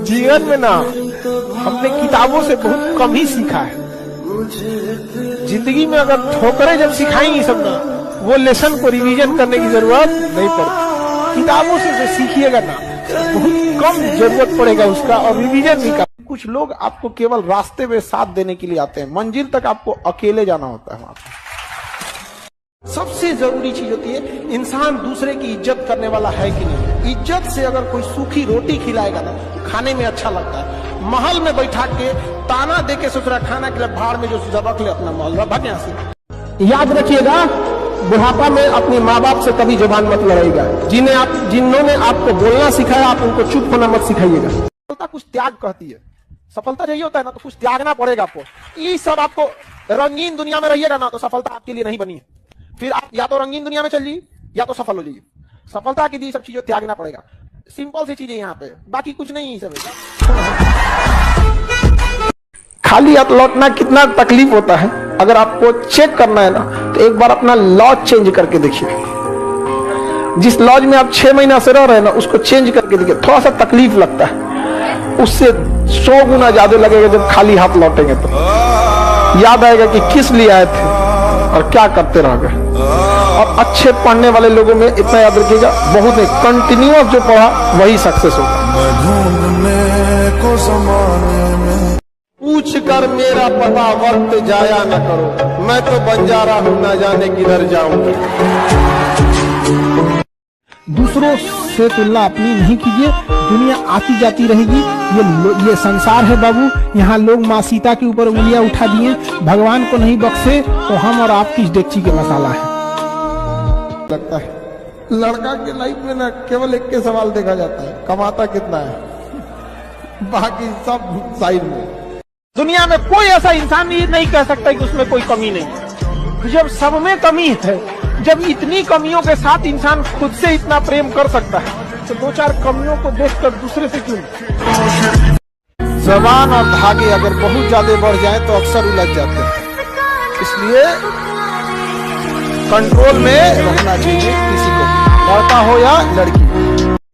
जीवन में ना हमने किताबों से बहुत कम ही सीखा है। जिंदगी में अगर ठोकरें जब सिखाएंगी सब ना, वो लेसन को रिवीजन करने की जरूरत नहीं पड़ती। किताबों से जो सीखिएगा ना, बहुत कम जरूरत पड़ेगा उसका, और रिवीजन भी। कुछ लोग आपको केवल रास्ते में साथ देने के लिए आते हैं, मंजिल तक आपको अकेले जाना होता है। वहां पर सबसे जरूरी चीज होती है इंसान दूसरे की इज्जत करने वाला है कि नहीं। इज्जत से अगर कोई सूखी रोटी खिलाएगा ना, खाने में अच्छा लगता है। महल में बैठा के ताना दे के सोच रहा खाना के लिए, भाड़ में जो रख ले अपना महल, भाग यहाँ से। याद रखिएगा, बुढ़ापा में अपने माँ बाप से कभी जुबान मत लड़ाइएगा। जिन्होंने आपको बोलना सिखाया, आप उनको चुप होना मत सिखाइएगा। सफलता कुछ त्याग कहती है। सफलता चाहिए होता है ना, तो कुछ त्यागना पड़ेगा आपको। ये सब आपको रंगीन दुनिया में रहिएगा ना, तो सफलता आपके लिए नहीं बनी है। फिर आप या तो रंगीन दुनिया में चलिए या तो सफल हो जाइए। सफलता के लिए सब चीजों त्यागना पड़ेगा। सिंपल सी चीजें यहाँ पे, बाकी कुछ नहीं। सब खाली हाथ लौटना कितना तकलीफ होता है। अगर आपको चेक करना है ना, तो एक बार अपना लॉज चेंज करके देखिए। जिस लॉज में आप 6 महीना से रह रहे हैं ना, उसको चेंज करके देखिए। थोड़ा सा तकलीफ लगता है, उससे 100 गुना ज्यादा लगेगा जब खाली हाथ लौटेंगे। तो याद आएगा कि किस लिए आए थे और क्या करते रह गए। और अच्छे पढ़ने वाले लोगों में इतना याद रखिएगा, बहुत नहीं, कंटिन्यूअस जो पढ़ा वही सक्सेस होगा। पूछ कर मेरा पता वक्त जाया न करो, मैं तो बंजारा हूं, न जाने किधर जाऊं। दूसरों से तुलना अपनी नहीं कीजिए। दुनिया आती जाती रहेगी। ये संसार है बाबू। यहाँ लोग माँ सीता के ऊपर उंगलियां उठा दिए, भगवान को नहीं बख्शे, तो हम और आपकी इस डेगची के मसाला है। लगता है लड़का के लाइफ में ना केवल एक के सवाल देखा जाता है, कमाता कितना है, बाकी सब साइड में। दुनिया में कोई ऐसा इंसान नहीं कह सकता कि उसमें कोई कमी नहीं है। जब सब में कमी है, जब इतनी कमियों के साथ इंसान खुद से इतना प्रेम कर सकता है, तो 2-4 कमियों को देखकर दूसरे से क्यों। जबान और धागे अगर बहुत ज्यादा बढ़ जाए तो अक्सर उलझ जाते हैं। इसलिए कंट्रोल में रहना चाहिए किसी को, लड़का हो या लड़की।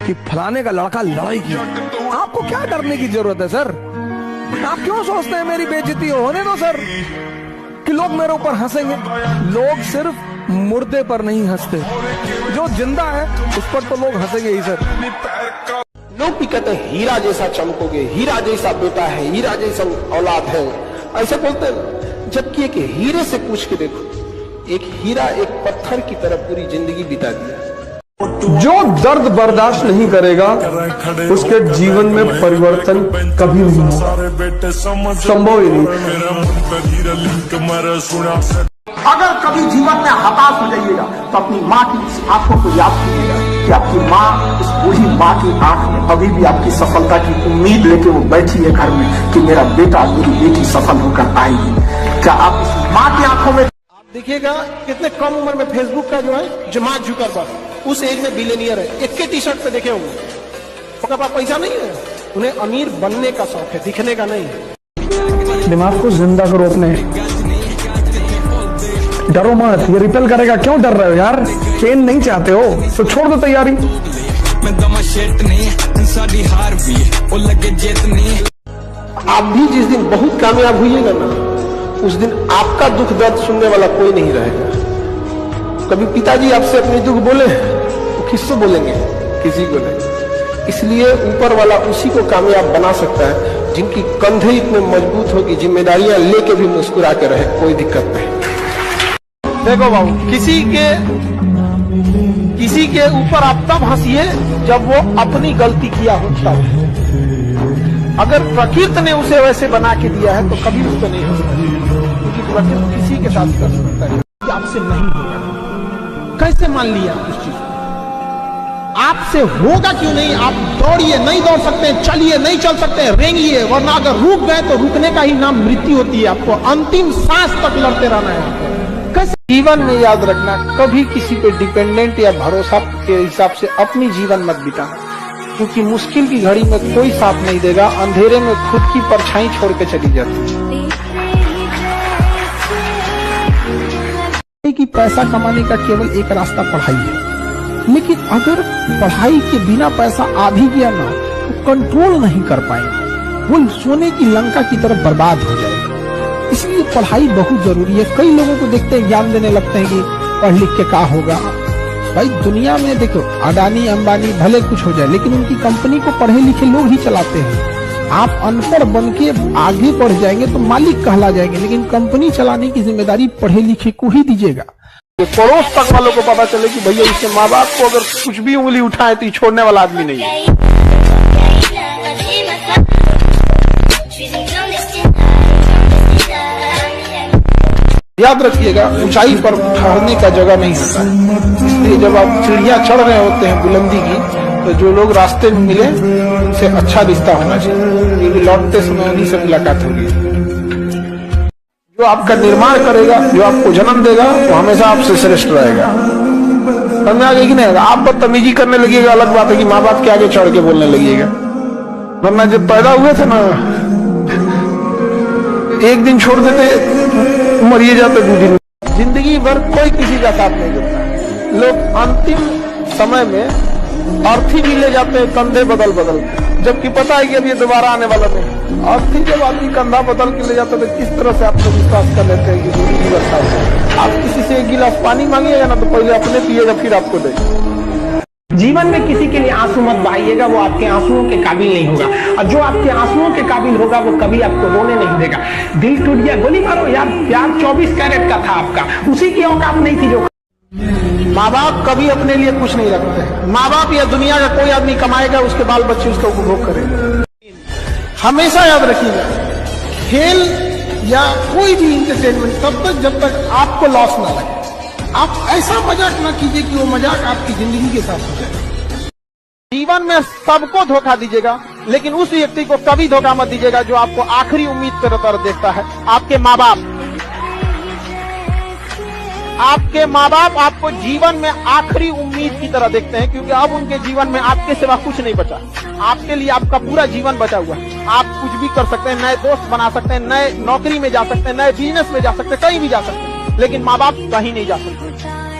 कि फलाने का लड़का लड़ाई किया, आपको क्या डरने की जरूरत है सर? आप क्यों सोचते हैं मेरी बेइज्जती होने दो सर, कि लोग मेरे ऊपर हंसेंगे। लोग सिर्फ मुर्दे पर नहीं हंसते, जो जिंदा है उस पर तो लोग हंसेंगे ही सर। लोग भी कहते हैं हीरा जैसा चमकोगे, हीरा जैसा बेटा है, हीरा जैसा औलाद है, ऐसे बोलते हैं। जबकि एक हीरे से पूछ के देखो, एक हीरा एक पत्थर की तरह पूरी जिंदगी बिता दिया। जो दर्द बर्दाश्त नहीं करेगा, उसके जीवन में परिवर्तन कभी नहीं होगा, संभव ही नहीं। अगर कभी जीवन में हताश हो जाइएगा, तो अपनी माँ की आंखों को याद कीजिएगा कि आपकी माँ, इस बूढ़ी माँ की आंख में अभी भी आपकी सफलता की उम्मीद लेके वो बैठी है घर में, कि मेरा बेटा मेरी बेटी सफल होकर आएगी। क्या आप इस माँ की आंखों में देखिएगा, कितने कम उम्र में फेसबुक का जो है जमात जुकरबर्ग, उस एज में बिलियनियर है। एक के टी शर्ट पे देखे होंगे, उनके पास पैसा नहीं है, उन्हें अमीर बनने का शौक है, दिखने का नहीं है। दिमाग को जिंदा करो अपने, डरो मत, ये रिपेल करेगा। क्यों डर रहे हो यार? चेन नहीं चाहते हो तो छोड़ दो तैयारी। आप भी जिस दिन बहुत कामयाब हुईएगा ना, उस दिन आपका दुख दर्द सुनने वाला कोई नहीं रहेगा। कभी पिताजी आपसे अपने दुख बोले तो किससे बोलेंगे? किसी को नहीं। इसलिए ऊपर वाला उसी को कामयाब बना सकता है जिनकी कंधे इतने मजबूत हो कि जिम्मेदारियां लेके भी मुस्कुरा के रहे, कोई दिक्कत नहीं। देखो बाबू, किसी के ऊपर आप तब हंसिए जब वो अपनी गलती किया हो तब। अगर प्रकृति ने उसे वैसे बना के दिया है तो कभी उस पर नहीं हंसना, क्योंकि प्रकृति किसी के साथ कर सकता है, आपसे नहीं होगा। कैसे मान लिया उस चीज? आपसे होगा क्यों नहीं? आप दौड़िए, नहीं दौड़ सकते, चलिए, नहीं चल सकते, रेंगिए, वरना अगर रुक गए तो रुकने का ही नाम मृत्यु होती है। आपको अंतिम सांस तक लड़ते रहना है। कैसे जीवन में याद रखना, कभी किसी पे डिपेंडेंट या भरोसा के हिसाब से अपनी जीवन मत बिताना, क्योंकि मुश्किल की घड़ी में कोई साथ नहीं देगा। अंधेरे में खुद की परछाई छोड़ के चली जाती है। कि पैसा कमाने का केवल एक रास्ता पढ़ाई है, लेकिन अगर पढ़ाई के बिना पैसा आ भी गया ना, कंट्रोल नहीं कर पाएंगे, वो सोने की लंका की तरफ बर्बाद हो जाएगी। इसलिए पढ़ाई बहुत जरूरी है। कई लोगों को देखते हैं एग्जाम देने लगते हैं कि पढ़ लिख के क्या होगा। भाई दुनिया में देखो, अडानी अंबानी भले कुछ हो जाए, लेकिन उनकी कंपनी को पढ़े लिखे लोग ही चलाते हैं। आप अनपढ़ बन के आगे बढ़ जाएंगे तो मालिक कहला जाएंगे, लेकिन कंपनी चलाने की जिम्मेदारी पढ़े लिखे को ही दीजिएगा। पड़ोस तक वालों को पता चले कि भैया इसके माँ बाप को अगर कुछ भी उंगली उठाए तो छोड़ने वाला आदमी नहीं है। याद रखिएगा, ऊंचाई पर ठहरने का जगह नहीं होता है। इसलिए जब आप सीढ़ियां चढ़ रहे होते हैं बुलंदी की, तो जो लोग रास्ते में मिले उनसे अच्छा रिश्ता होना चाहिए, क्योंकि लौटते समय उन्हीं से मुलाकात होगी। जो आपका निर्माण करेगा, जो आपको जन्म देगा, वो हमेशा आपसे श्रेष्ठ रहेगा। समझ आ गई कि नहीं? आप बदतमीजी करने लगिएगा, अलग बात है कि माँ बाप के आगे चढ़ के बोलने लगिएगा। वरना जब पैदा हुए थे ना, एक दिन छोड़ देते मरिए जाते 2 दिन। जिंदगी भर कोई किसी का साथ नहीं देता। लोग अंतिम समय में अर्थी भी ले जाते हैं कंधे बदल बदल, जबकि पता है कि अब ये दोबारा आने वाला नहीं। अर्थी जब आदमी कंधा बदल के ले जाते तो किस तरह से आप लोग विश्वास कर लेते हैं कि जिंदगी व्यवस्था है। आप किसी से 1 गिलास पानी मांगिएगा ना, तो पहले अपने पिएगा फिर आपको देगा। जीवन में किसी के लिए आंसू मत बहाइएगा, वो आपके आंसुओं के काबिल नहीं होगा, और जो आपके आंसुओं के काबिल होगा वो कभी आपको रोने नहीं देगा। दिल टूट गया, गोली मारो यार, प्यार 24 कैरेट का था आपका, उसी की औकात नहीं थी जो। माँ बाप कभी अपने लिए कुछ नहीं रखते। माँ बाप या दुनिया का कोई आदमी कमाएगा, उसके बाल बच्चे उसका उपभोग करेंगे। हमेशा याद रखिएगा, खेल या कोई भी इंटरटेनमेंट तब तक जब तक आपको लॉस ना लगे। आप ऐसा मजाक ना कीजिए कि वो मजाक आपकी जिंदगी के साथ हो जाए। जीवन में सबको धोखा दीजिएगा, लेकिन उस व्यक्ति को कभी धोखा मत दीजिएगा जो आपको आखिरी उम्मीद की तरह देखता है। आपके माँ बाप, आपके माँ बाप आपको जीवन में आखिरी उम्मीद की तरह देखते हैं, क्योंकि अब उनके जीवन में आपके सिवा कुछ नहीं बचा। आपके लिए आपका पूरा जीवन बचा हुआ है। आप कुछ भी कर सकते हैं, नए दोस्त बना सकते हैं, नए नौकरी में जा सकते हैं, नए बिजनेस में जा सकते हैं, कहीं भी जा सकते हैं, लेकिन माँ बाप कहीं नहीं जा सकते।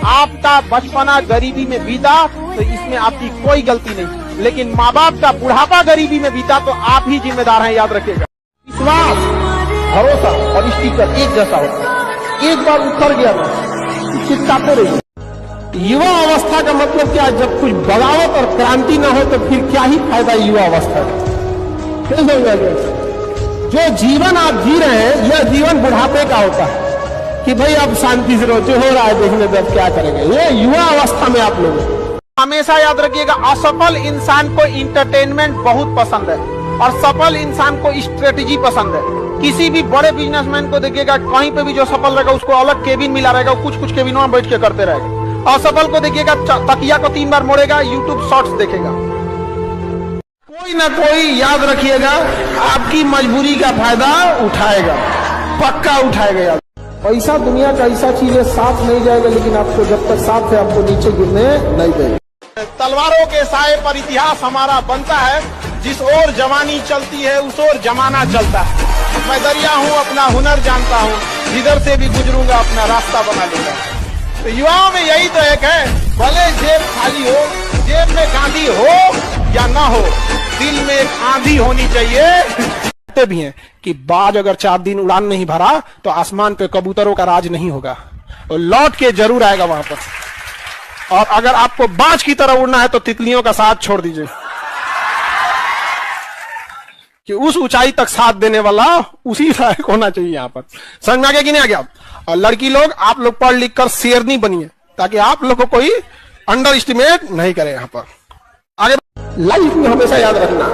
आपका बचपना गरीबी में बीता तो इसमें आपकी कोई गलती नहीं, लेकिन माँ बाप का बुढ़ापा गरीबी में बीता तो आप ही जिम्मेदार हैं। याद रखिएगा, विश्वास, भरोसा और स्टिकर एक जैसा होता है। एक बार उतर गया तो चिपकाते रहिए। युवा अवस्था का मतलब क्या? जब कुछ बगावत और क्रांति ना हो तो फिर क्या ही फायदा युवा अवस्था का? जो जीवन आप जी रहे हैं, यह जीवन बुढ़ापे का होता है कि भाई अब शांति से रहो, जो हो रहा है देखने दो, क्या करेंगे। ये युवा अवस्था में आप लोग हमेशा याद रखिएगा, असफल इंसान को इंटरटेनमेंट बहुत पसंद है और सफल इंसान को स्ट्रेटेजी पसंद है। किसी भी बड़े बिजनेसमैन को देखिएगा, कहीं पे भी जो सफल रहेगा उसको अलग केबिन मिला रहेगा, कुछ कुछ केबिनों में बैठ के करते रहेगा। असफल को देखिएगा, तकिया को 3 बार मोड़ेगा, यूट्यूब शॉर्ट्स देखेगा। कोई ना कोई याद रखिएगा आपकी मजबूरी का फायदा उठाएगा, पक्का उठाएगा। याद, पैसा दुनिया का ऐसा चीज है, साथ नहीं जाएगा, लेकिन आपको जब तक साथ है आपको नीचे गिरने नहीं देगा। तलवारों के साए पर इतिहास हमारा बनता है, जिस ओर जवानी चलती है उस ओर जमाना चलता है। मैं दरिया हूँ, अपना हुनर जानता हूँ, जिधर से भी गुजरूंगा अपना रास्ता बना लूंगा। तो युवाओं में यही तो एक है, भले जेब खाली हो, जेब में गांधी हो या ना हो, दिल में एक आंधी होनी चाहिए। भी हैं कि बाज अगर 4 दिन उड़ान नहीं भरा तो आसमान पे कबूतरों का राज नहीं होगा, और लौट के जरूर आएगा वहां पर। और अगर आपको बाज की तरह उड़ना है तो तितलियों का साथ छोड़ दीजिए, कि उस ऊंचाई तक साथ देने वाला उसी लायक होना चाहिए। यहाँ पर समझ में आ गया कि नहीं आ गया? और लड़की लोग, आप लोग पढ़ लिख कर शेरनी बनिए, ताकि आप लोग को कोई अंडर एस्टिमेट नहीं करे। यहाँ पर आगे लाइफ में हमेशा याद रखना,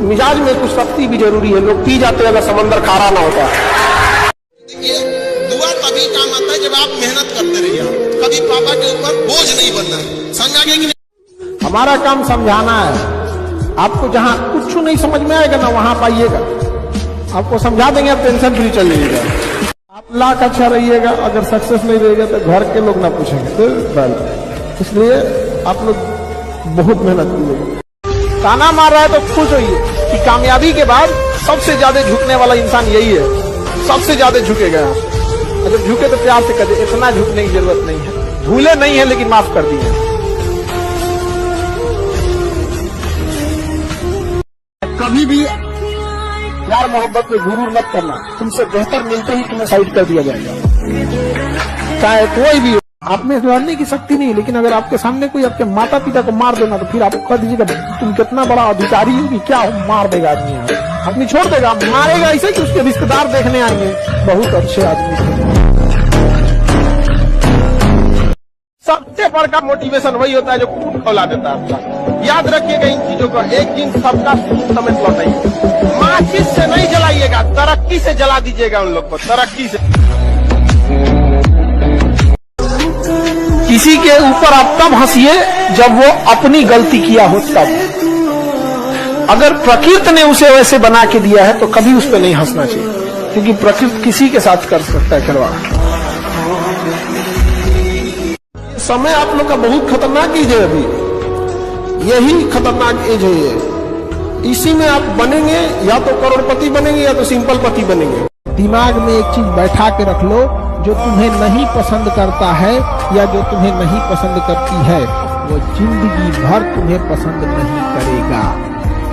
मिजाज में कुछ सख्ती भी जरूरी है। लोग पी जाते हैं अगर समंदर खारा ना होता। देखिए, दुआ तभी काम आता है जब आप मेहनत करते रहिए, कभी पापा के ऊपर बोझ नहीं बनना है। समझा गया कि नहीं? हमारा काम समझाना है। आपको जहां कुछ नहीं समझ में आएगा ना, वहां पाइएगा, आपको समझा देंगे, आप टेंशन फ्री चल जाइएगा। आप लाख अच्छा रहिएगा, अगर सक्सेस नहीं रहेगा तो घर के लोग ना पूछेंगे। तो इसलिए आप लोग बहुत मेहनत कीजिएगा। ताना मार रहा है तो खुश होइए कि कामयाबी के बाद सबसे ज्यादा झुकने वाला इंसान यही है, सबसे ज्यादा झुकेगा। अगर झुके तो प्यार से कहे, इतना झुकने की जरूरत नहीं है, भूले नहीं है लेकिन माफ कर दिए। कभी भी प्यार मोहब्बत में गुरूर मत करना, तुमसे बेहतर मिलते ही तुम्हें साइड कर दिया जाएगा, चाहे कोई भी हो। आप में लड़ने की शक्ति नहीं, लेकिन अगर आपके सामने कोई आपके माता पिता को मार देना तो फिर आप कह दीजिएगा तुम कितना बड़ा अधिकारी हो कि क्या हो, मार देगा आदमी छोड़ देगा, मारेगा ऐसे कि उसके रिश्तेदार देखने आएंगे बहुत अच्छे आदमी थे। सबसे बड़ा मोटिवेशन वही होता है जो खून खौला देता है आपका। याद रखिएगा इन चीजों का, एक दिन सबका समेत लौटाइए। माचिस से नहीं जलाइएगा, तरक्की से जला दीजिएगा उन लोग को, तरक्की से। किसी के ऊपर आप तब हंसिए जब वो अपनी गलती किया हो तब। अगर प्रकृति ने उसे वैसे बना के दिया है तो कभी उस पर नहीं हंसना चाहिए, क्योंकि प्रकृति किसी के साथ कर सकता है खिलवाड़। समय आप लोग का बहुत खतरनाक एज है, अभी यही खतरनाक एज है ये। इसी में आप बनेंगे, या तो करोड़पति बनेंगे या तो सिंपल पति बनेंगे। दिमाग में एक चीज बैठा के रख लो, जो तुम्हें नहीं पसंद करता है या जो तुम्हें नहीं पसंद करती है वो जिंदगी भर तुम्हें पसंद नहीं करेगा।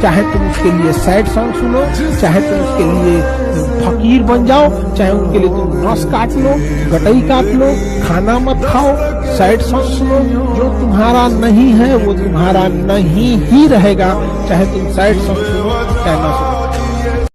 चाहे तुम उसके लिए सैड सॉन्ग सुनो, चाहे तुम उसके लिए फकीर बन जाओ, चाहे उनके लिए तुम नस काट लो, गटई काट लो, खाना मत खाओ, सैड सॉन्ग सुनो। जो तुम्हारा नहीं है वो तुम्हारा नहीं ही रहेगा, चाहे तुम सैड सॉन्ग सुनो चाहे ना सुनो।